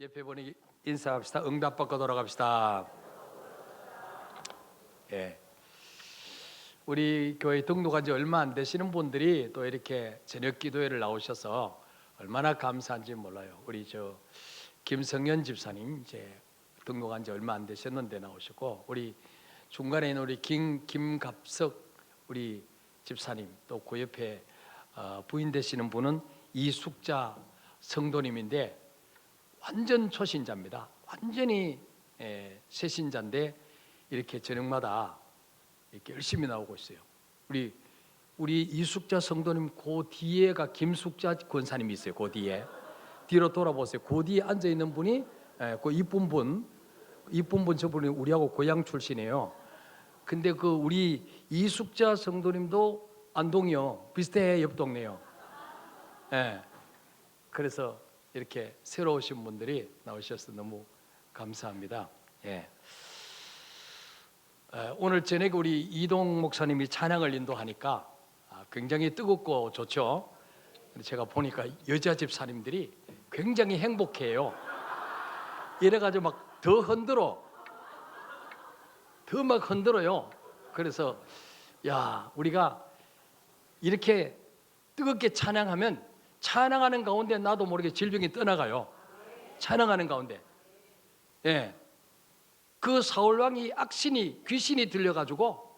옆에 보니 인사합시다. 응답받고 돌아갑시다. 예. 우리 교회 등록한 지 얼마 안 되시는 분들이 또 이렇게 저녁 기도회를 나오셔서 얼마나 감사한지 몰라요. 우리 김성현 집사님 이제 등록한 지 얼마 안 되셨는데 나오시고, 우리 중간에 있는 우리 김갑석 우리 집사님, 또 그 옆에 부인 되시는 분은 이숙자 성도님인데 완전 초신자입니다. 완전히 새신자인데 이렇게 저녁마다 이렇게 열심히 나오고 있어요. 우리 이숙자 성도님 그 뒤에가 김숙자 권사님이 있어요. 그 뒤로 돌아보세요. 그 뒤에 앉아 있는 분이 그 이쁜 분 저분이 우리하고 고향 출신이에요. 근데 그 우리 이숙자 성도님도 안동이요. 비슷해, 옆 동네요. 예. 그래서 이렇게 새로 오신 분들이 나오셔서 너무 감사합니다. 예. 오늘 저녁에 우리 이동 목사님이 찬양을 인도하니까 굉장히 뜨겁고 좋죠. 제가 보니까 여자 집사님들이 굉장히 행복해요. 이래가지고 막 더 막 흔들어요. 그래서 야, 우리가 이렇게 뜨겁게 찬양하면 찬양하는 가운데 나도 모르게 질병이 떠나가요. 찬양하는 가운데. 예. 그 사울 왕이 귀신이 들려가지고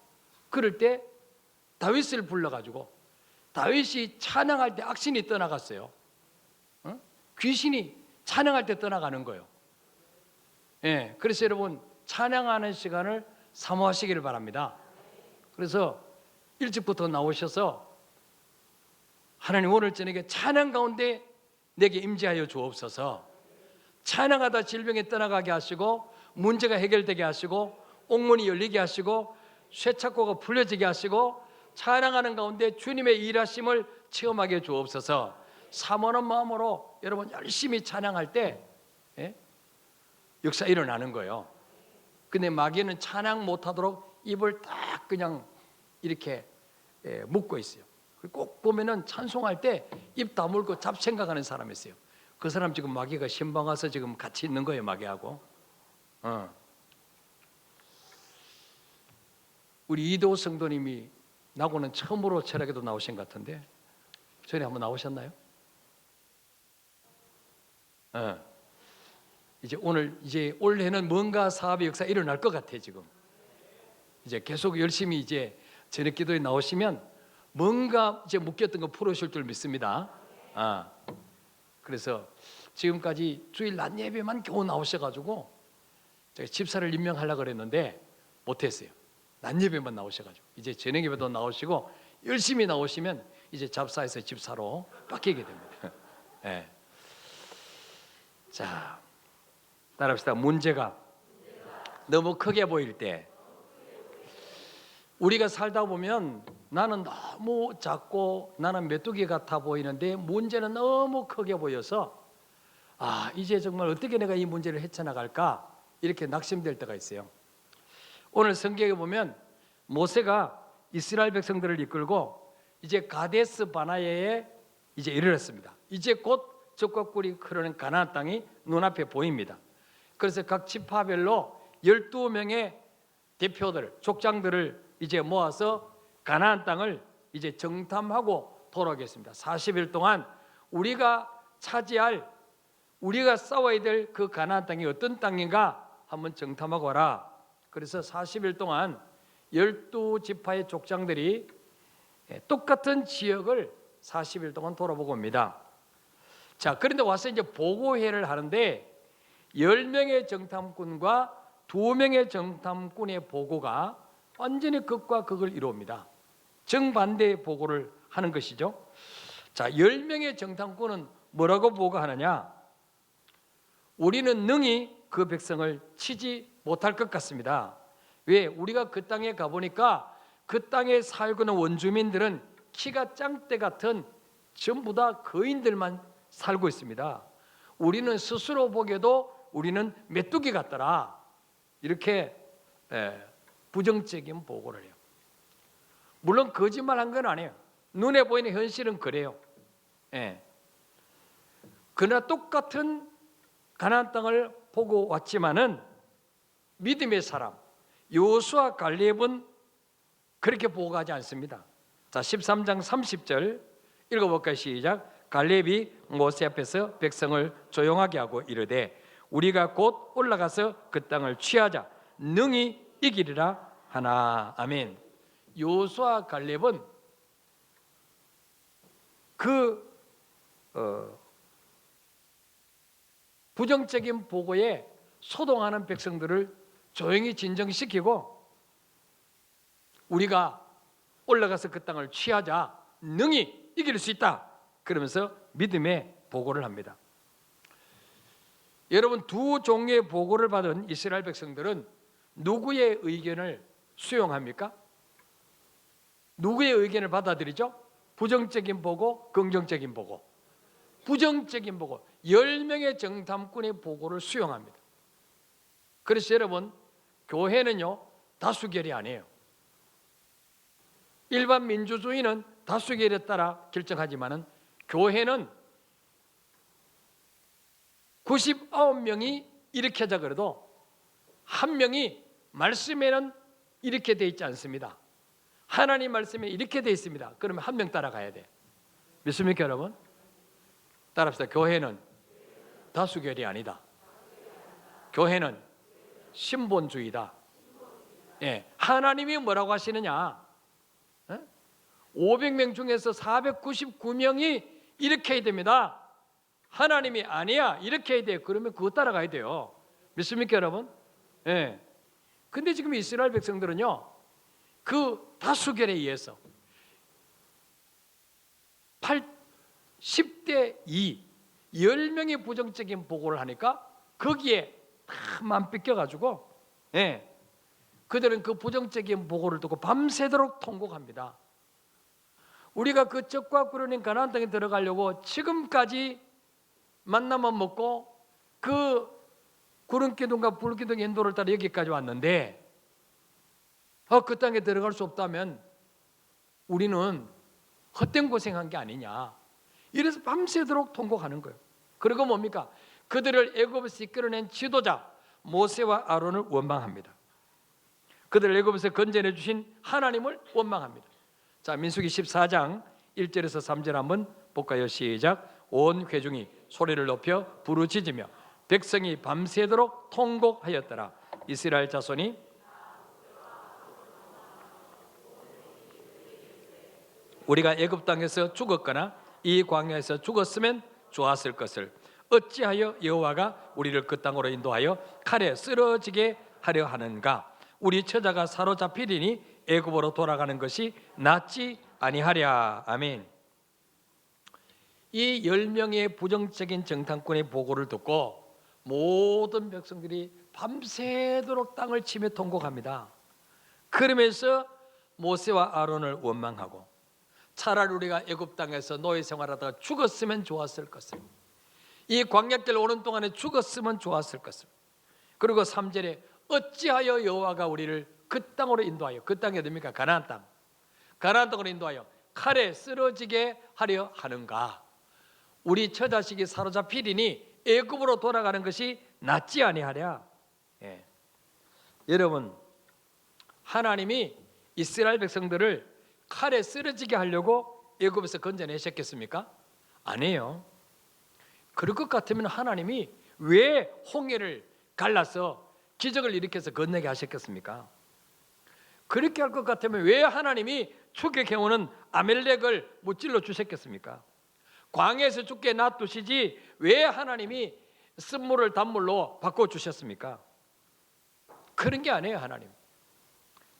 그럴 때 다윗을 불러가지고 다윗이 찬양할 때 악신이 떠나갔어요. 귀신이 찬양할 때 떠나가는 거예요. 예. 그래서 여러분 찬양하는 시간을 사모하시기를 바랍니다. 그래서 일찍부터 나오셔서 하나님 오늘 저녁에 찬양 가운데 내게 임재하여 주옵소서. 찬양하다 질병이 떠나가게 하시고 문제가 해결되게 하시고 옥문이 열리게 하시고 쇠창고가 풀려지게 하시고 찬양하는 가운데 주님의 일하심을 체험하게 주옵소서. 사모하는 마음으로 여러분 열심히 찬양할 때 역사 일어나는 거예요. 근데 마귀는 찬양 못하도록 입을 딱 그냥 이렇게 묶고 있어요. 꼭 보면은 찬송할 때 입 다물고 잡생각하는 사람이 있어요. 그 사람 지금 마귀가 신방 와서 지금 같이 있는 거예요, 마귀하고. 우리 이도 성도님이 나고는 처음으로 철학에도 나오신 것 같은데 전에 한번 나오셨나요? 이제 올해는 뭔가 사업의 역사 일어날 것 같아. 지금 이제 계속 열심히 이제 저녁 기도에 나오시면 뭔가 이제 묶였던 거 풀으실 줄 믿습니다. 그래서 지금까지 주일 낮 예배만 겨우 나오셔가지고 제가 집사를 임명하려고 그랬는데 못했어요. 낮 예배만 나오셔가지고 이제 저녁 예배도 나오시고 열심히 나오시면 이제 잡사에서 집사로 바뀌게 됩니다. 네. 자, 따라합시다. 문제가 너무 크게 보일 때, 우리가 살다 보면 나는 너무 작고 나는 메뚜기 같아 보이는데 문제는 너무 크게 보여서 이제 정말 어떻게 내가 이 문제를 헤쳐나갈까 이렇게 낙심될 때가 있어요. 오늘 성경에 보면 모세가 이스라엘 백성들을 이끌고 이제 가데스 바네아에 이제 이르렀습니다. 이제 곧 젖과 꿀이 흐르는 가나안 땅이 눈앞에 보입니다. 그래서 각 지파별로 12명의 대표들, 족장들을 이제 모아서 가나안 땅을 이제 정탐하고 돌아오겠습니다. 40일 동안 우리가 싸워야 될 그 가나안 땅이 어떤 땅인가 한번 정탐하고 와라. 그래서 40일 동안 12지파의 족장들이 똑같은 지역을 40일 동안 돌아보고 옵니다. 자, 그런데 와서 이제 보고회를 하는데 10명의 정탐꾼과 2명의 정탐꾼의 보고가 완전히 극과 극을 이루옵니다. 정반대의 보고를 하는 것이죠. 자, 10명의 정탐꾼은 뭐라고 보고하느냐? 우리는 능히 그 백성을 치지 못할 것 같습니다. 왜? 우리가 그 땅에 가보니까 그 땅에 살고 있는 원주민들은 키가 짱대 같은 전부 다 거인들만 살고 있습니다. 우리는 스스로 보기에도 우리는 메뚜기 같더라. 이렇게 부정적인 보고를 해요. 물론 거짓말한 건 아니에요. 눈에 보이는 현실은 그래요. 그러나 똑같은 가나안 땅을 보고 왔지만은 믿음의 사람 여호수아 갈렙은 그렇게 보고 가지 않습니다. 자, 13장 30절 읽어볼까요? 시작. 갈렙이 모세 앞에서 백성을 조용하게 하고 이르되 우리가 곧 올라가서 그 땅을 취하자 능히 이기리라 하나. 아멘. 여호수아 갈렙은 그 부정적인 보고에 소동하는 백성들을 조용히 진정시키고 우리가 올라가서 그 땅을 취하자 능히 이길 수 있다 그러면서 믿음의 보고를 합니다. 여러분, 두 종류의 보고를 받은 이스라엘 백성들은 누구의 의견을 수용합니까? 누구의 의견을 받아들이죠? 부정적인 보고, 긍정적인 보고. 부정적인 보고, 10명의 정탐꾼의 보고를 수용합니다. 그래서 여러분, 교회는요 다수결이 아니에요. 일반 민주주의는 다수결에 따라 결정하지만은 교회는 99명이 이렇게 하자 그래도 한 명이 말씀에는 이렇게 돼 있지 않습니다. 하나님 말씀에 이렇게 돼 있습니다. 그러면 한 명 따라가야 돼. 믿습니까 여러분? 따라합시다. 교회는 다수결이 아니다. 교회는 신본주의다. 예, 하나님이 뭐라고 하시느냐? 500명 중에서 499명이 이렇게 해야 됩니다. 하나님이 아니야 이렇게 해야 돼요. 그러면 그거 따라가야 돼요. 믿습니까 여러분? 예. 근데 지금 이스라엘 백성들은요 그 다수결에 의해서 10대 2 10명의 부정적인 보고를 하니까 거기에 다만 뺏겨가지고 예, 그들은 그 부정적인 보고를 듣고 밤새도록 통곡합니다. 우리가 그 적과 구르는 가나안 땅에 들어가려고 지금까지 만나만 먹고 그 구름기둥과 불기둥 인도를 따라 여기까지 왔는데 그 땅에 들어갈 수 없다면 우리는 헛된 고생한 게 아니냐. 이래서 밤새도록 통곡하는 거예요. 그리고 뭡니까? 그들을 애굽에서 이끌어낸 지도자 모세와 아론을 원망합니다. 그들을 애굽에서 건져내 주신 하나님을 원망합니다. 자, 민수기 14장 1절에서 3절 한번 볼까요? 시작. 온 회중이 소리를 높여 부르짖으며 백성이 밤새도록 통곡하였더라. 이스라엘 자손이 우리가 애굽 땅에서 죽었거나 이 광야에서 죽었으면 좋았을 것을 어찌하여 여호와가 우리를 그 땅으로 인도하여 칼에 쓰러지게 하려 하는가? 우리 처자가 사로잡히리니 애굽으로 돌아가는 것이 낫지 아니하랴. 아멘. 이 10명의 부정적인 정탐꾼의 보고를 듣고 모든 백성들이 밤새도록 땅을 치며 통곡합니다. 그러면서 모세와 아론을 원망하고 차라리 우리가 애굽 땅에서 노예 생활하다가 죽었으면 좋았을 것을, 이 광야길 오는 동안에 죽었으면 좋았을 것을. 그리고 3절에 어찌하여 여호와가 우리를 그 땅으로 인도하여, 그 땅이 어디입니까? 가나안 땅. 가나안 땅으로 인도하여 칼에 쓰러지게 하려 하는가? 우리 처자식이 사로잡히리니 애굽으로 돌아가는 것이 낫지 아니하랴. 예. 여러분, 하나님이 이스라엘 백성들을 칼에 쓰러지게 하려고 애굽에서 건져내셨겠습니까? 아니에요. 그럴 것 같으면 하나님이 왜 홍해를 갈라서 기적을 일으켜서 건너게 하셨겠습니까? 그렇게 할 것 같으면 왜 하나님이 축의 경우는 아멜렉을 무찔러 주셨겠습니까? 광야에서 죽게 놔두시지 왜 하나님이 쓴물을 단물로 바꿔주셨습니까? 그런 게 아니에요. 하나님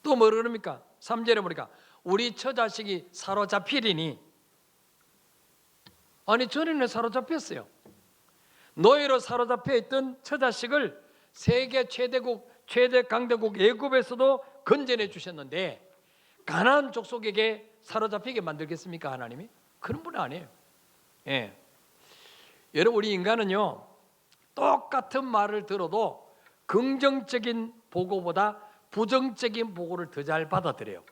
또 뭐라 그럽니까? 3절에 보니까 우리 처자식이 사로잡히리니, 아니 전에는 사로잡혔어요. 노예로 사로잡혀 있던 처자식을 세계 최대국, 최대 강대국 애굽에서도 건져내 주셨는데 가나안 족속에게 사로잡히게 만들겠습니까? 하나님이? 그런 분 아니에요. 예. 여러분, 우리 인간은요 똑같은 말을 들어도 긍정적인 보고보다 부정적인 보고를 더 잘 받아들여요.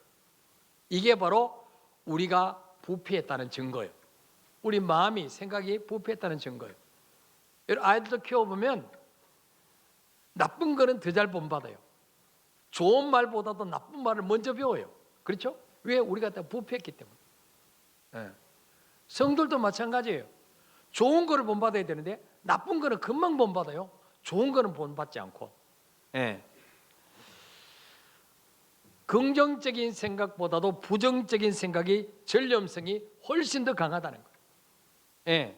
이게 바로 우리가 부패했다는 증거예요. 우리 마음이, 생각이 부패했다는 증거예요. 아이들도 키워보면 나쁜 거는 더 잘 본받아요. 좋은 말보다도 나쁜 말을 먼저 배워요. 그렇죠? 왜? 우리가 다 부패했기 때문에. 성들도 마찬가지예요. 좋은 거를 본받아야 되는데 나쁜 거는 금방 본받아요. 좋은 거는 본받지 않고. 긍정적인 생각보다도 부정적인 생각이 전염성이 훨씬 더 강하다는 거예요.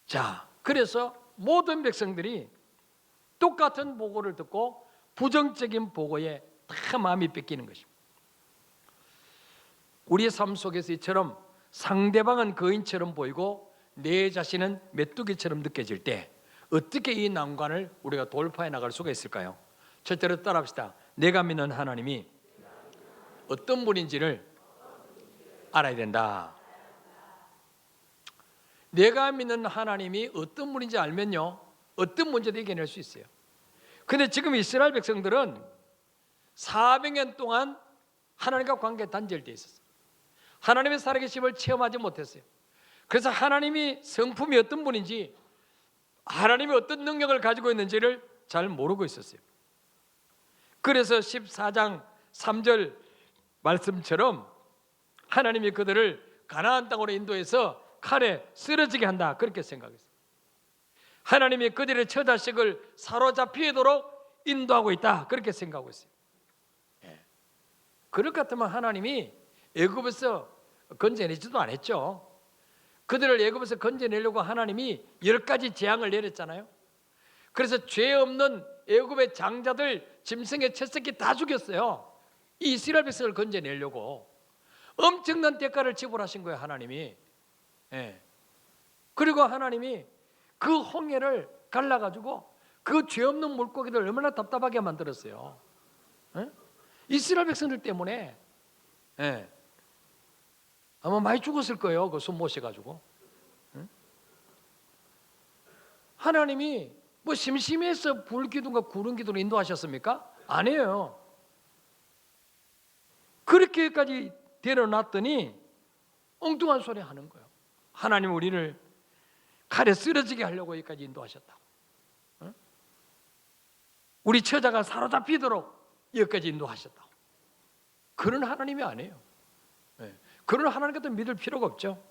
자, 그래서 모든 백성들이 똑같은 보고를 듣고 부정적인 보고에 다 마음이 뺏기는 것입니다. 우리의 삶 속에서 이처럼 상대방은 거인처럼 보이고 내 자신은 메뚜기처럼 느껴질 때 어떻게 이 난관을 우리가 돌파해 나갈 수가 있을까요? 첫째로 따라합시다. 내가 믿는 하나님이 어떤 분인지를 알아야 된다. 내가 믿는 하나님이 어떤 분인지 알면요, 어떤 문제도 이겨낼 수 있어요. 근데 지금 이스라엘 백성들은 400년 동안 하나님과 관계가 단절되어 있었어요. 하나님의 살아계심을 체험하지 못했어요. 그래서 하나님이 성품이 어떤 분인지, 하나님이 어떤 능력을 가지고 있는지를 잘 모르고 있었어요. 그래서 14장 3절 말씀처럼 하나님이 그들을 가나안 땅으로 인도해서 칼에 쓰러지게 한다, 그렇게 생각했어요. 하나님이 그들의 처자식을 사로잡히도록 인도하고 있다, 그렇게 생각하고 있어요. 그럴 것 같으면 하나님이 애굽에서 건져내지도 않았죠. 그들을 애굽에서 건져내려고 하나님이 10가지 재앙을 내렸잖아요. 그래서 죄 없는 애굽의 장자들, 짐승의 첫 새끼 다 죽였어요. 이 이스라엘 백성을 건져내려고 엄청난 대가를 지불하신 거예요, 하나님이. 그리고 하나님이 그 홍해를 갈라가지고 그 죄 없는 물고기들 얼마나 답답하게 만들었어요. 이스라엘 백성들 때문에 아마 많이 죽었을 거예요. 그 손 모셔가지고. 하나님이 뭐 심심해서 불기둥과 구름기둥으로 인도하셨습니까? 아니에요. 그렇게까지 데려놨더니 엉뚱한 소리 하는 거예요. 하나님 우리를 칼에 쓰러지게 하려고 여기까지 인도하셨다고. 우리 처자가 사로잡히도록 여기까지 인도하셨다고. 그런 하나님이 아니에요. 그런 하나님 같은 믿을 필요가 없죠.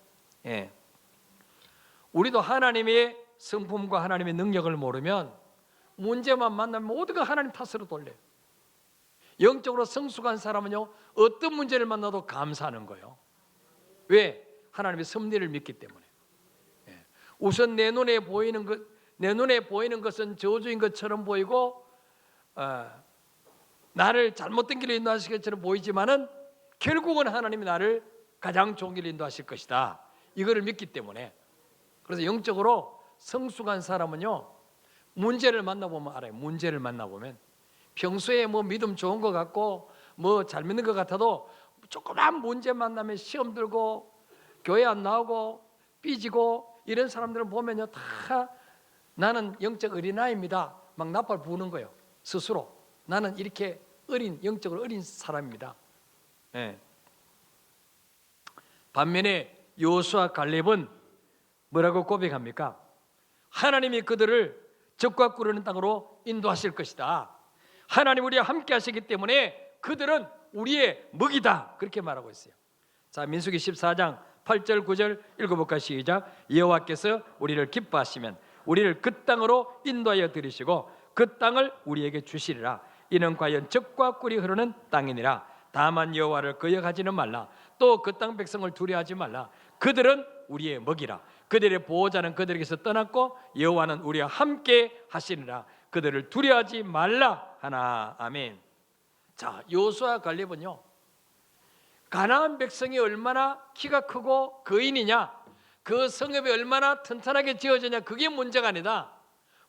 우리도 하나님의 성품과 하나님의 능력을 모르면 문제만 만나면 모든 걸 하나님 탓으로 돌려요. 영적으로 성숙한 사람은요, 어떤 문제를 만나도 감사하는 거예요. 왜? 하나님의 섭리를 믿기 때문에. 우선 내 눈에 보이는 것은 저주인 것처럼 보이고 나를 잘못된 길로 인도하실 것처럼 보이지만은 결국은 하나님이 나를 가장 좋은 길로 인도하실 것이다, 이거를 믿기 때문에. 그래서 영적으로 성숙한 사람은요, 문제를 만나보면 알아요. 문제를 만나보면 평소에 뭐 믿음 좋은 것 같고 뭐 잘 믿는 것 같아도 조그만 문제 만나면 시험 들고 교회 안 나오고 삐지고 이런 사람들을 보면요, 다 나는 영적 어린아이입니다 막 나팔 부는 거예요. 스스로 나는 이렇게 영적으로 어린 사람입니다. 반면에 여호수아 갈렙은 뭐라고 고백합니까? 하나님이 그들을 적과 꿀르는 땅으로 인도하실 것이다. 하나님 우리와 함께 하시기 때문에 그들은 우리의 먹이다, 그렇게 말하고 있어요. 자, 민수기 14장 8절 9절 읽어볼까? 시작. 여호와께서 우리를 기뻐하시면 우리를 그 땅으로 인도하여 들이시고 그 땅을 우리에게 주시리라. 이는 과연 적과 꿀이 흐르는 땅이니라. 다만 여호와를 거역하지는 말라. 또 그 땅 백성을 두려워하지 말라. 그들은 우리의 먹이라. 그들의 보호자는 그들에게서 떠났고 여호와는 우리와 함께 하시니라. 그들을 두려워하지 말라 하나. 아멘. 자, 여호수아 갈렙은요, 가나안 백성이 얼마나 키가 크고 거인이냐, 그 성읍이 얼마나 튼튼하게 지어졌냐, 그게 문제가 아니다.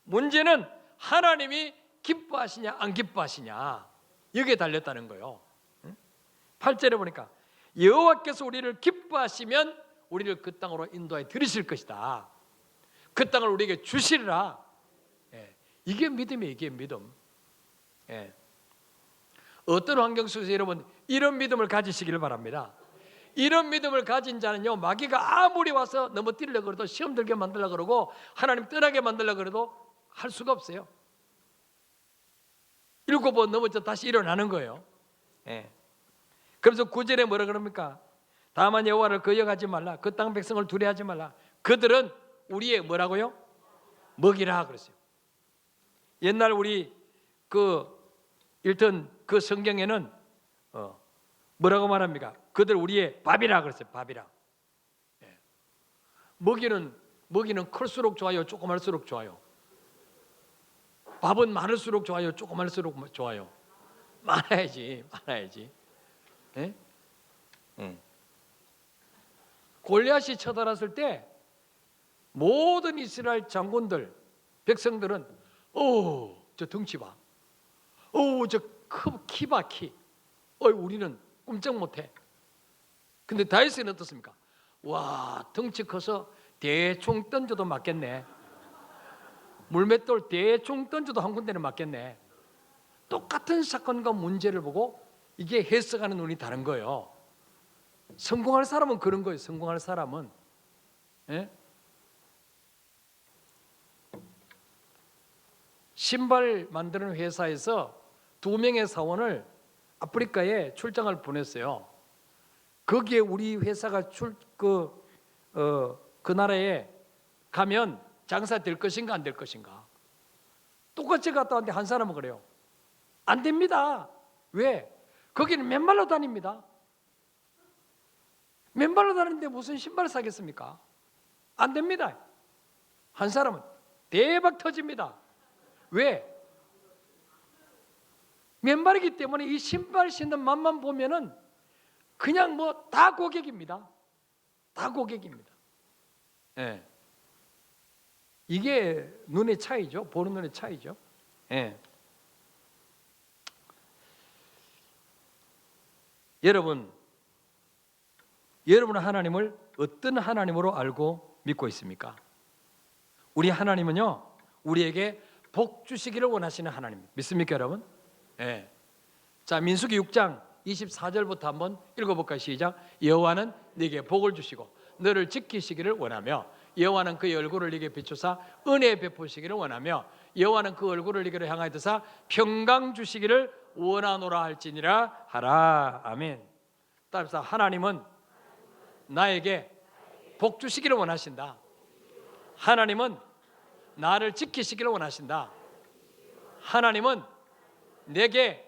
문제는 하나님이 기뻐하시냐 안 기뻐하시냐, 여기에 달렸다는 거예요. 8절에 보니까 여호와께서 우리를 기뻐하시면 우리를 그 땅으로 인도하여 들이실 것이다. 그 땅을 우리에게 주시리라. 이게 믿음이에요. 이게 믿음. 어떤 환경 속에서 여러분 이런 믿음을 가지시기를 바랍니다. 이런 믿음을 가진 자는요, 마귀가 아무리 와서 넘어뜨리려고 그래도, 시험 들게 만들려고 그러고 하나님 떠나게 만들려고 그래도 할 수가 없어요. 7번 넘어져 다시 일어나는 거예요. 예. 그래서 9절에 뭐라 그럽니까? 다만 여호와를 거역하지 말라. 그 땅 백성을 두려워하지 말라. 그들은 우리의 뭐라고요? 먹이라 그랬어요. 옛날 우리 일단 그 성경에는 뭐라고 말합니까? 그들 우리의 밥이라 그랬어요. 밥이라. 예. 먹이는 클수록 좋아요, 조그말수록 좋아요? 밥은 많을수록 좋아요, 조그말수록 좋아요? 많아야지. 예? 골리앗이 쳐들어왔을 때 모든 이스라엘 장군들, 백성들은 저 덩치 봐, 저 키 봐, 키. 우리는 꼼짝 못해. 근데 다윗은 어떻습니까? 와, 덩치 커서 대충 던져도 맞겠네. 물맷돌 대충 던져도 한 군데는 맞겠네. 똑같은 사건과 문제를 보고 이게 해석하는 눈이 다른 거예요. 성공할 사람은 그런 거예요. 성공할 사람은. 예? 신발 만드는 회사에서 2명의 사원을 아프리카에 출장을 보냈어요. 거기에 우리 회사가 그 나라에 가면 장사될 것인가 안 될 것인가. 똑같이 갔다 왔는데 한 사람은 그래요. 안 됩니다. 왜? 거기는 맨발로 다닙니다. 맨발로 다니는데 무슨 신발을 사겠습니까? 안 됩니다. 한 사람은 대박 터집니다. 왜? 맨발이기 때문에 이 신발 신는 맛만 보면은 그냥 뭐 다 고객입니다. 다 고객입니다. 예. 이게 눈의 차이죠. 보는 눈의 차이죠. 예. 여러분은 하나님을 어떤 하나님으로 알고 믿고 있습니까? 우리 하나님은요, 우리에게 복 주시기를 원하시는 하나님 믿습니까, 여러분? 예. 자, 민수기 6장 24절부터 한번 읽어볼까요? 시작. 여호와는 네게 복을 주시고 너를 지키시기를 원하며 여호와는 그의 얼굴을 네게 비추사 은혜 베푸시기를 원하며 여호와는 그 얼굴을 네게로 향하여서 평강 주시기를 원하노라 할지니라 하라. 아멘. 따라서 하나님은 나에게 복 주시기를 원하신다. 하나님은 나를 지키시기를 원하신다. 하나님은 내게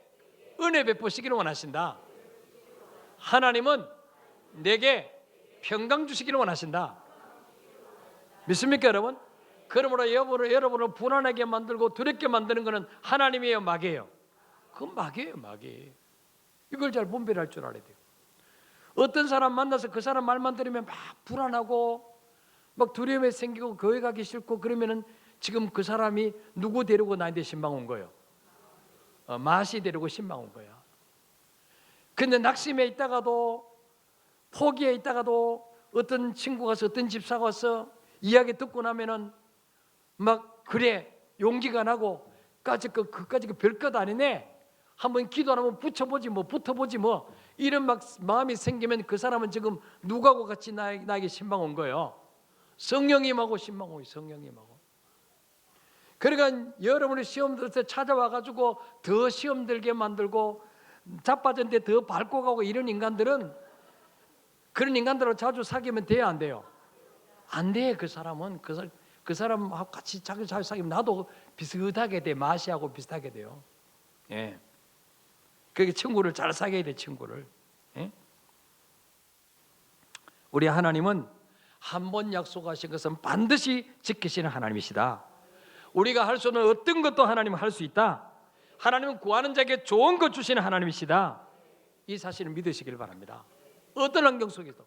은혜 베푸시기를 원하신다. 하나님은 내게 평강 주시기를 원하신다. 믿습니까, 여러분? 그러므로 여러분을 불안하게 만들고 두렵게 만드는 것은 하나님이에요, 마귀예요? 그건 마귀예요, 마귀. 이걸 잘 분별할 줄 알아야 돼요. 어떤 사람 만나서 그 사람 말만 들으면 막 불안하고 막 두려움이 생기고 교회 가기 싫고 그러면은 지금 그 사람이 누구 데리고 나한테 신방 온 거예요? 마시 데리고 신방 온 거야. 근데 낙심해 있다가도 포기해 있다가도 어떤 친구가 와서 어떤 집사가 와서 이야기 듣고 나면은 막 그래 용기가 나고 그까지 별것 아니네. 한번 기도 안 하면 붙어보지 뭐 붙어보지 뭐 이런 막 마음이 생기면 그 사람은 지금 누구하고 같이 나에게 신방 온 거예요? 성령님하고 신방 온 거예요. 성령님하고. 그러니까 여러분이 시험 들 때 찾아와가지고 더 시험 들게 만들고 자빠졌는데 더 밟고 가고 이런 인간들은 그런 인간들하고 자주 사귀면 돼요, 안 돼요? 안 돼. 그 사람은 그 사람하고 같이 자주 사귀면 나도 비슷하게 돼. 마시하고 비슷하게 돼요. 예. 그렇게 친구를 잘 사귀어야 돼, 친구를. 예? 우리 하나님은 한 번 약속하신 것은 반드시 지키시는 하나님이시다. 우리가 할 수 없는 어떤 것도 하나님은 할 수 있다. 하나님은 구하는 자에게 좋은 것 주시는 하나님이시다. 이 사실을 믿으시길 바랍니다. 어떤 환경 속에서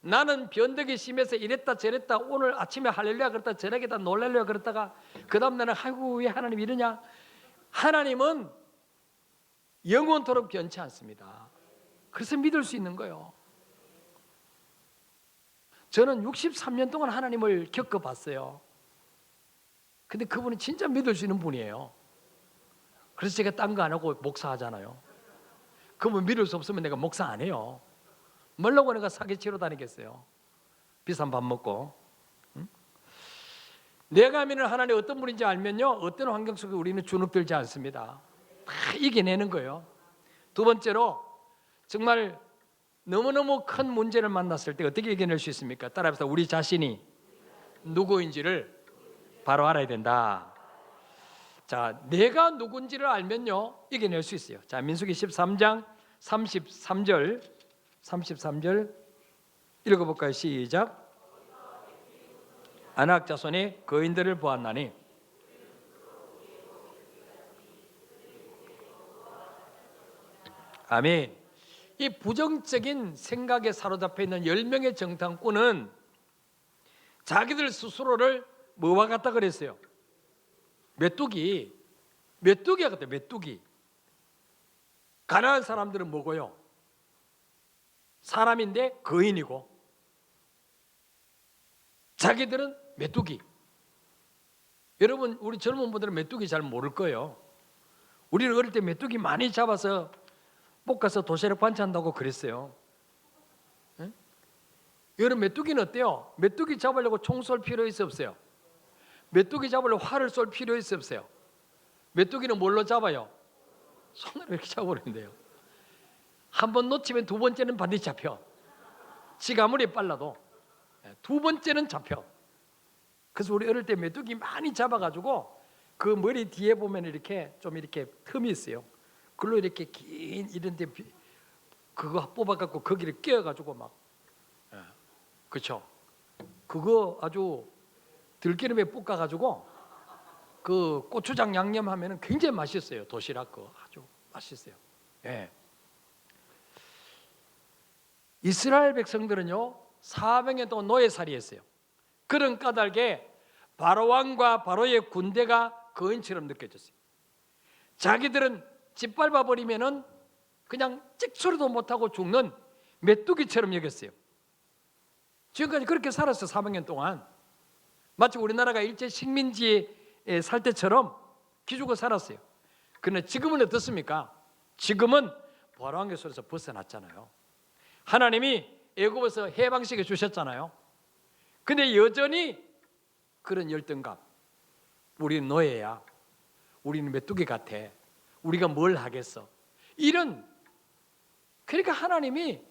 나는 변덕이 심해서 이랬다 저랬다 오늘 아침에 할렐루야 그랬다 저녁에다 놀랄루야 그랬다가 그 다음 날은 아이고 왜 하나님 이러냐. 하나님은 영원토록 변치 않습니다. 그래서 믿을 수 있는 거예요. 저는 63년 동안 하나님을 겪어봤어요. 근데 그분이 진짜 믿을 수 있는 분이에요. 그래서 제가 딴 거 안 하고 목사하잖아요. 그분 믿을 수 없으면 내가 목사 안 해요. 뭐라고 내가 사기치러 다니겠어요? 비싼 밥 먹고. 응? 내가 믿는 하나님 어떤 분인지 알면요, 어떤 환경 속에 우리는 주눅들지 않습니다. 다 이겨내는 거예요. 두 번째로, 정말 너무너무 큰 문제를 만났을 때 어떻게 이겨낼 수 있습니까? 따라해서 우리 자신이 누구인지를 바로 알아야 된다. 자, 내가 누군지를 알면요, 이겨낼 수 있어요. 자, 민수기 13장 33절 읽어볼까요? 시작. 아낙 자손의 거인들을 보았나니 아멘. 이 부정적인 생각에 사로잡혀 있는 10명의 정탐꾼은 자기들 스스로를 뭐와 같다 그랬어요? 메뚜기와 같아요. 메뚜기. 가난한 사람들은 뭐고요? 사람인데 거인이고, 자기들은 메뚜기. 여러분, 우리 젊은 분들은 메뚜기 잘 모를 거예요. 우리는 어릴 때 메뚜기 많이 잡아서 볶아서 도시락 반찬한다고 그랬어요. 네? 여러분, 메뚜기는 어때요? 메뚜기 잡으려고 총 쏠 필요 있어 없어요? 메뚜기 잡으려고 활을 쏠 필요 있어 없어요? 메뚜기는 뭘로 잡아요? 손으로 이렇게 잡아버린대요. 한 번 놓치면 두 번째는 반드시 잡혀. 지가 아무리 빨라도 두 번째는 잡혀. 그래서 우리 어릴 때 메뚜기 많이 잡아가지고 그 머리 뒤에 보면 이렇게 좀 이렇게 틈이 있어요. 그걸로 이렇게 긴 이런데 그거 뽑아갖고 거기를 끼워가지고 막, 그렇죠? 그거 아주 들기름에 볶아가지고 그 고추장 양념하면은 굉장히 맛있어요. 도시락 거 아주 맛있어요. 예. 이스라엘 백성들은요 400년 동안 노예살이했어요. 그런 까닭에 바로 왕과 바로의 군대가 거인처럼 느껴졌어요. 자기들은 짓밟아 버리면은 그냥 찍소리도 못하고 죽는 메뚜기처럼 여겼어요. 지금까지 그렇게 살았어요. 400년 동안. 마치 우리나라가 일제 식민지에 살 때처럼 기죽어 살았어요. 그런데 지금은 어떻습니까? 지금은 바로왕의 손에서 벗어났잖아요. 하나님이 애굽에서 해방시켜 주셨잖아요. 근데 여전히 그런 열등감, 우리는 노예야, 우리는 메뚜기 같아, 우리가 뭘 하겠어, 이런, 그러니까 하나님이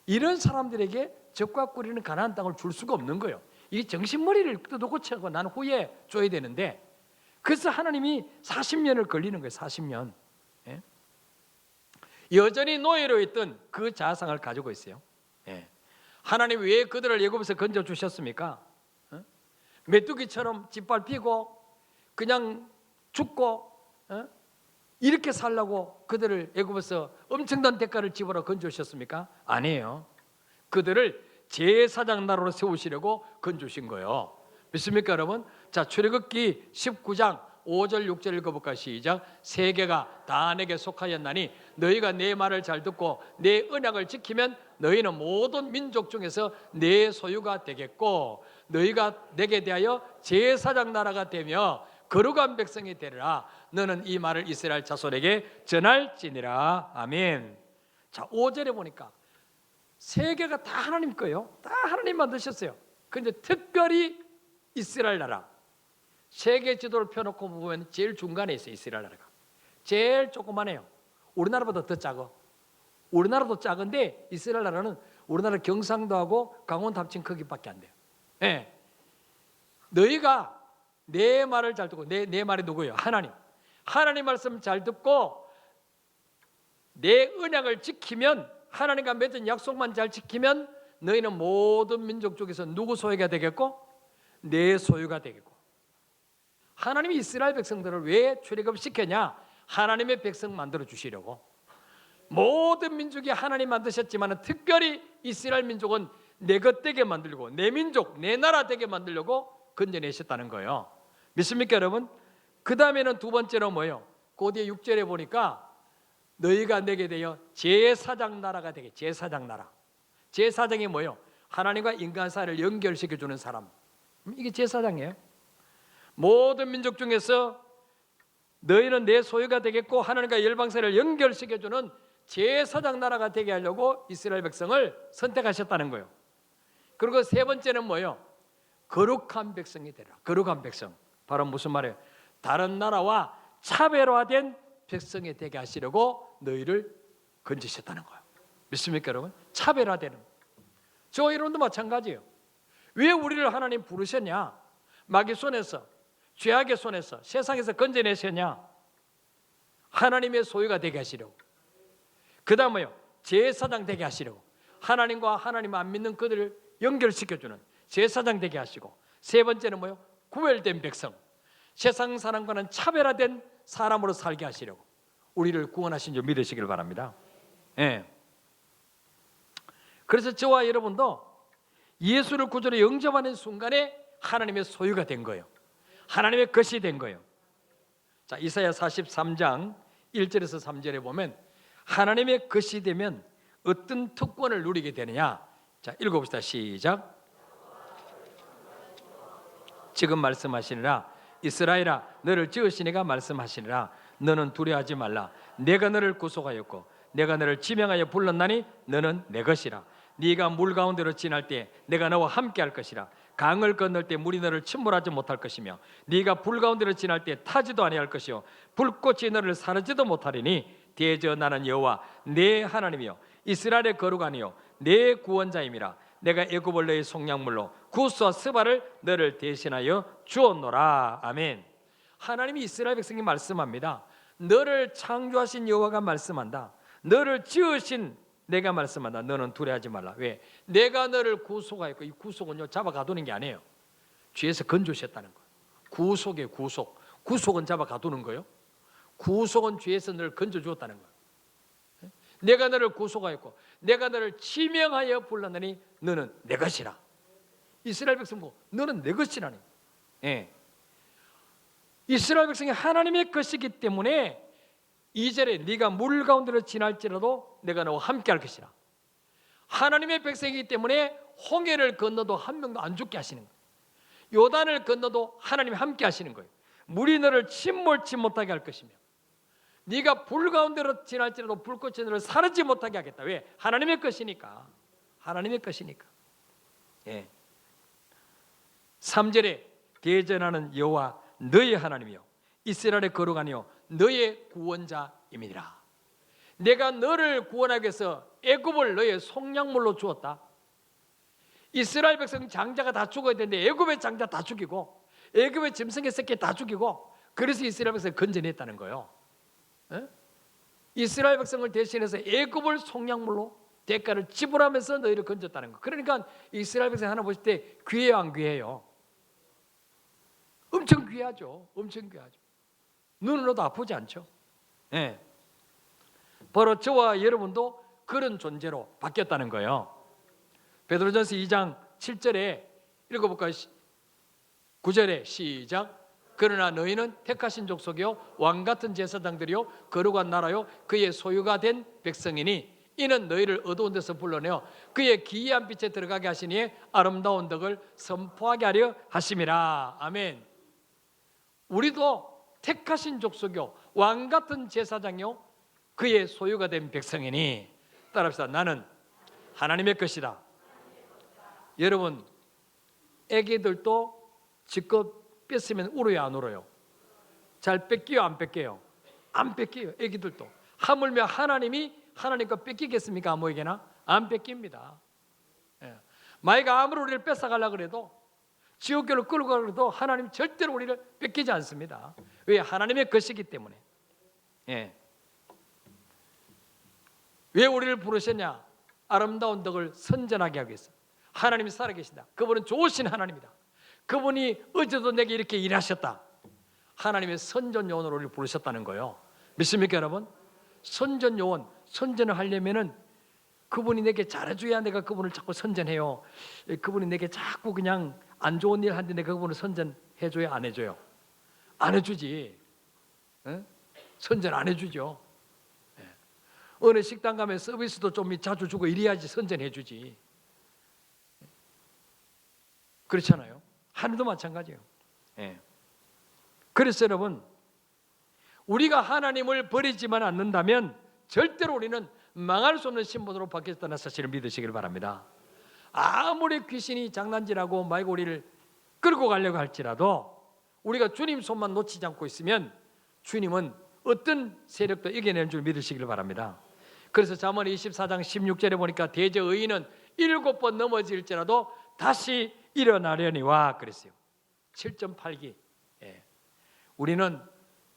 이런 사람들에게 적과 꿀이는 가나안 땅을 줄 수가 없는 거예요. 이 정신머리를 뜯고 채고 난 후에 줘야 되는데, 그래서 하나님이 40년을 걸리는 거예요. 40년. 예? 여전히 노예로 있던 그 자상을 가지고 있어요. 예. 하나님이 왜 그들을 애굽에서 건져 주셨습니까? 메뚜기처럼 짓밟히고 그냥 죽고 이렇게 살라고 그들을 애굽에서 엄청난 대가를 지불하고 건져 주셨습니까? 아니에요. 그들을 제사장 나라로 세우시려고 건주신 거예요. 믿습니까 여러분? 자, 출애굽기 19장 5절 6절 읽어볼까요? 시작. 세계가 다 내게 속하였나니 너희가 내 말을 잘 듣고 내 언약을 지키면 너희는 모든 민족 중에서 내 소유가 되겠고 너희가 내게 대하여 제사장 나라가 되며 거룩한 백성이 되리라. 너는 이 말을 이스라엘 자손에게 전할지니라. 아멘. 자, 5절에 보니까 세계가 다 하나님 거예요. 다 하나님 만드셨어요. 그런데 특별히 이스라엘 나라, 세계 지도를 펴놓고 보면 제일 중간에 있어요. 이스라엘 나라가 제일 조그만해요. 우리나라보다 더 작아. 우리나라도 작은데 이스라엘 나라는 우리나라 경상도하고 강원도 합친 크기밖에 안 돼요. 네. 너희가 내 말을 잘 듣고, 내 말이 누구예요? 하나님 말씀 잘 듣고 내 언약을 지키면, 하나님과 맺은 약속만 잘 지키면 너희는 모든 민족 중에서 누구 소유가 되겠고 내 소유가 되겠고. 하나님이 이스라엘 백성들을 왜 출애굽시켰냐? 하나님의 백성 만들어 주시려고. 모든 민족이 하나님 만드셨지만 특별히 이스라엘 민족은 내 것 되게 만들고 내 민족, 내 나라 되게 만들려고 건져내셨다는 거예요. 믿습니까 여러분? 그 다음에는 두 번째로 뭐예요? 그 뒤에 6절에 보니까 너희가 내게 되어 제사장 나라가 되게. 제사장 나라. 제사장이 뭐예요? 하나님과 인간 사이를 연결시켜주는 사람. 이게 제사장이에요. 모든 민족 중에서 너희는 내 소유가 되겠고 하나님과 열방 사이를 연결시켜주는 제사장 나라가 되게 하려고 이스라엘 백성을 선택하셨다는 거예요. 그리고 세 번째는 뭐예요? 거룩한 백성이 되라. 거룩한 백성. 바로 무슨 말이에요? 다른 나라와 차별화된 백성이 되게 하시려고 너희를 건지셨다는 거예요. 믿습니까 여러분? 차별화되는. 저와 여러분도 마찬가지예요. 왜 우리를 하나님 부르셨냐? 마귀 손에서, 죄악의 손에서, 세상에서 건져내셨냐? 하나님의 소유가 되게 하시려고. 그 다음 뭐요? 제사장 되게 하시려고. 하나님과 하나님 안 믿는 그들을 연결시켜주는 제사장 되게 하시고, 세 번째는 뭐요? 구별된 백성, 세상 사람과는 차별화된 사람으로 살게 하시려고 우리를 구원하신 줄 믿으시길 바랍니다. 예. 그래서 저와 여러분도 예수를 구주로 영접하는 순간에 하나님의 소유가 된 거예요. 하나님의 것이 된 거예요. 자, 이사야 43장 1절에서 3절에 보면 하나님의 것이 되면 어떤 특권을 누리게 되느냐? 자, 읽어봅시다. 시작. 지금 말씀하시니라. 이스라엘아, 너를 지으신 이가 말씀하시니라. 너는 두려워하지 말라. 내가 너를 구속하였고 내가 너를 지명하여 불렀나니 너는 내 것이라. 네가 물 가운데로 지날 때 내가 너와 함께 할 것이라. 강을 건널 때 물이 너를 침몰하지 못할 것이며 네가 불 가운데로 지날 때 타지도 아니할 것이요 불꽃이 너를 사르지도 못하리니 대저 나는 여호와 내 하나님이요 이스라엘의 거룩하니요 내 구원자임이라. 내가 애굽을 너의 속량물로 구스와 스바를 너를 대신하여 주었노라. 아멘. 하나님이 이스라엘 백성이 말씀합니다. 너를 창조하신 여호와가 말씀한다. 너를 지으신 내가 말씀한다. 너는 두려워하지 말라. 왜? 내가 너를 구속하였고, 이 구속은요 잡아 가두는 게 아니에요. 죄에서 건져주셨다는 거예요. 구속이에요. 구속. 구속은 잡아 가두는 거예요. 구속은 죄에서 너를 건져주었다는 거예요. 내가 너를 구속하였고 내가 너를 지명하여 불렀느니 너는 내 것이라. 이스라엘 백성 보고 너는 내 것이라니. 예. 이스라엘 백성이 하나님의 것이기 때문에 2절에 네가 물 가운데로 지날지라도 내가 너와 함께 할 것이라. 하나님의 백성이기 때문에 홍해를 건너도 한 명도 안 죽게 하시는 거예요. 요단을 건너도 하나님이 함께 하시는 거예요. 물이 너를 침몰치 못하게 할 것이며 네가 불 가운데로 지날지라도 불꽃이 너를 사르지 못하게 하겠다. 왜? 하나님의 것이니까. 하나님의 것이니까. 예. 3절에 대전하는 여호와 너의 하나님이요 이스라엘의 거룩하니요 너의 구원자임이니라. 내가 너를 구원하기 위해서 애굽을 너의 속량물로 주었다. 이스라엘 백성 장자가 다 죽어야 되는데 애굽의 장자 다 죽이고 애굽의 짐승의 새끼 다 죽이고 그래서 이스라엘 백성을 건져냈다는 거예요. 에? 이스라엘 백성을 대신해서 애굽을 속량물로 대가를 지불하면서 너희를 건졌다는 거. 그러니까 이스라엘 백성 하나 보실 때 귀해요, 안 귀해요? 엄청 귀하죠. 엄청 귀하죠. 눈으로도 아프지 않죠. 예. 바로 저와 여러분도 그런 존재로 바뀌었다는 거예요. 베드로전서 2장 7절에 읽어볼까요? 9절에 시작. 그러나 너희는 택하신 족속이요 왕같은 제사장들이요 거룩한 나라요 그의 소유가 된 백성이니 이는 너희를 어두운 데서 불러내어 그의 기이한 빛에 들어가게 하시니 아름다운 덕을 선포하게 하려 하심이라. 아멘. 우리도 택하신 족속이요 왕같은 제사장이요 그의 소유가 된 백성이니 따라합시다. 나는 하나님의 것이다. 여러분 애기들도 지껏 뺐으면 울어요, 안 울어요? 잘 뺏겨요, 안 뺏겨요? 안 뺏겨요. 애기들도. 하물며 하나님이 하나님과 뺏기겠습니까? 아무에게나? 안 뺏깁니다. 예. 마귀가 아무리 우리를 뺏어가려고 해도 지옥교로 끌고 가려고 해도 하나님 절대로 우리를 뺏기지 않습니다. 왜? 하나님의 것이기 때문에. 예. 왜 우리를 부르셨냐? 아름다운 덕을 선전하게 하기 위해서. 하나님이 살아계신다. 그분은 좋으신 하나님이다. 그분이 어제도 내게 이렇게 일하셨다. 하나님의 선전요원으로 우리를 부르셨다는 거예요. 믿습니까 여러분? 선전요원, 선전을 하려면은 그분이 내게 잘해줘야 내가 그분을 자꾸 선전해요. 그분이 내게 자꾸 그냥 안 좋은 일 하는데 내가 그분을 선전해줘야 안 해줘요? 안 해주지. 에? 선전 안 해주죠. 예. 어느 식당 가면 서비스도 좀 자주 주고 이래야지 선전해주지. 그렇잖아요. 하늘도 마찬가지예요. 예. 그래서 여러분 우리가 하나님을 버리지만 않는다면 절대로 우리는 망할 수 없는 신분으로 바뀌었다는 사실을 믿으시길 바랍니다. 아무리 귀신이 장난질하고 말고 우리를 끌고 가려고 할지라도 우리가 주님 손만 놓치지 않고 있으면 주님은 어떤 세력도 이겨내는 줄 믿으시길 바랍니다. 그래서 잠언 24장 16절에 보니까 대저 의인은 7번 넘어질지라도 다시 일어나려니와 그랬어요. 7.8기. 우리는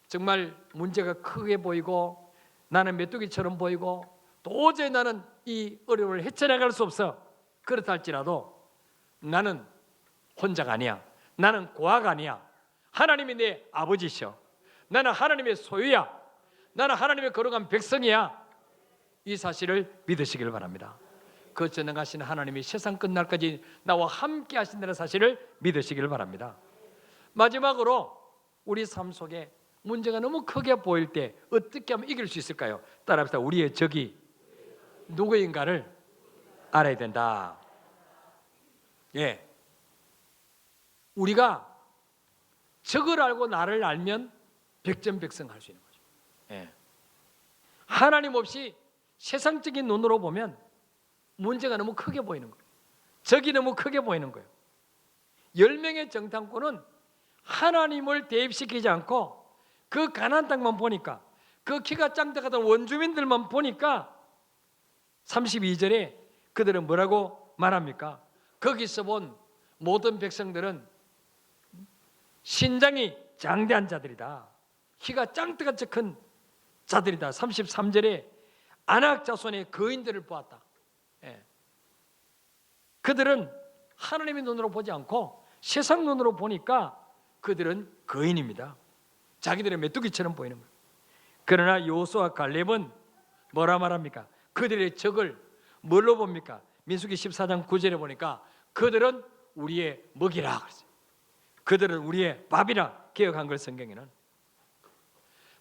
정말 문제가 크게 보이고 나는 메뚜기처럼 보이고 도저히 나는 이 어려움을 헤쳐나갈 수 없어. 그렇다 할지라도 나는 혼자가 아니야. 나는 고아가 아니야. 하나님이 내 아버지셔. 나는 하나님의 소유야. 나는 하나님의 거룩한 백성이야. 이 사실을 믿으시길 바랍니다. 그 전능하신 하나님이 세상 끝날까지 나와 함께 하신다는 사실을 믿으시길 바랍니다. 마지막으로 우리 삶 속에 문제가 너무 크게 보일 때 어떻게 하면 이길 수 있을까요? 따라합시다. 우리의 적이 누구인가를 알아야 된다. 우리가 적을 알고 나를 알면 백전백승할 수 있는 거죠. 하나님 없이 세상적인 눈으로 보면 문제가 너무 크게 보이는 거예요. 적이 너무 크게 보이는 거예요. 10명의 정탐꾼은 하나님을 대입시키지 않고 그 가나안 땅만 보니까, 그 키가 짱짱하던 원주민들만 보니까 32절에 그들은 뭐라고 말합니까? 거기서 본 모든 백성들은 신장이 장대한 자들이다. 키가 짱뜨같이 큰 자들이다. 33절에 아낙 자손의 거인들을 보았다. 그들은 하나님의 눈으로 보지 않고 세상 눈으로 보니까 그들은 거인입니다. 자기들의 메뚜기처럼 보이는 거예요. 그러나 여호수아와 갈렙은 뭐라 말합니까? 그들의 적을 뭘로 봅니까? 민수기 14장 9절에 보니까 그들은 우리의 먹이라 그랬어요. 그들은 우리의 밥이라 기억한 걸 성경에는.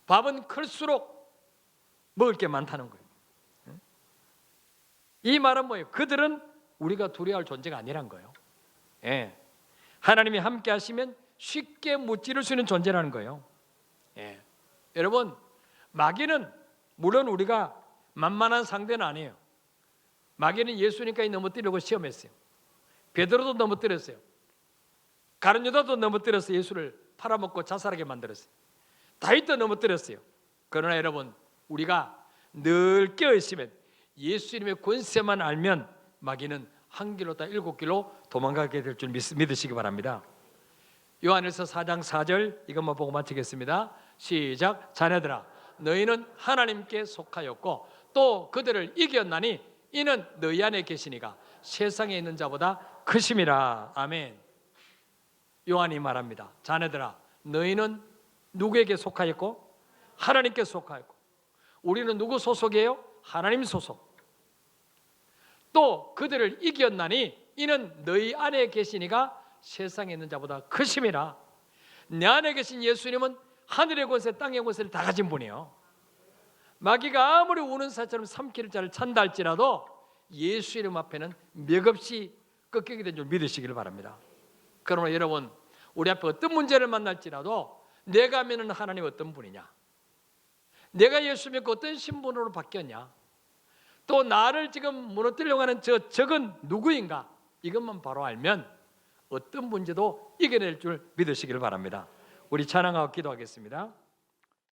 밥은 클수록 먹을 게 많다는 거예요. 이 말은 뭐예요? 그들은 우리가 두려워할 존재가 아니란 거예요. 하나님이 함께 하시면 쉽게 무찌를 수 있는 존재라는 거예요. 여러분, 마귀는 물론 우리가 만만한 상대는 아니에요. 마귀는 예수님까지 넘어뜨리려고 시험했어요. 베드로도 넘어뜨렸어요. 가룟 유다도 넘어뜨려서 예수를 팔아먹고 자살하게 만들었어요. 다윗도 넘어뜨렸어요. 그러나 여러분, 우리가 늘 깨어있으면 예수님의 권세만 알면 마귀는 한 길로다 7길로 도망가게 될 줄 믿으시기 바랍니다. 요한일서 4장 4절 이것만 보고 마치겠습니다. 시작. 자녀들아, 너희는 하나님께 속하였고 또 그들을 이겼나니 이는 너희 안에 계시니가 세상에 있는 자보다 크심이라. 아멘. 요한이 말합니다. 자녀들아, 너희는 누구에게 속하였고? 하나님께 속하였고. 우리는 누구 소속이에요? 하나님 소속. 또 그들을 이겼나니 이는 너희 안에 계시니가 세상에 있는 자보다 크심이라. 내 안에 계신 예수님은 하늘의 권세 땅의 권세를 다 가진 분이에요. 마귀가 아무리 우는 사처럼 삼킬 자를 찬다 할지라도 예수 이름 앞에는 맥없이 꺾이게 된 줄 믿으시기를 바랍니다. 그러나 여러분, 우리 앞에 어떤 문제를 만날지라도 내가 믿는 하나님 어떤 분이냐, 내가 예수 믿고 어떤 신분으로 바뀌었냐, 또 나를 지금 무너뜨리려고 하는 저 적은 누구인가, 이것만 바로 알면 어떤 문제도 이겨낼 줄 믿으시기를 바랍니다. 우리 찬양하고 기도하겠습니다.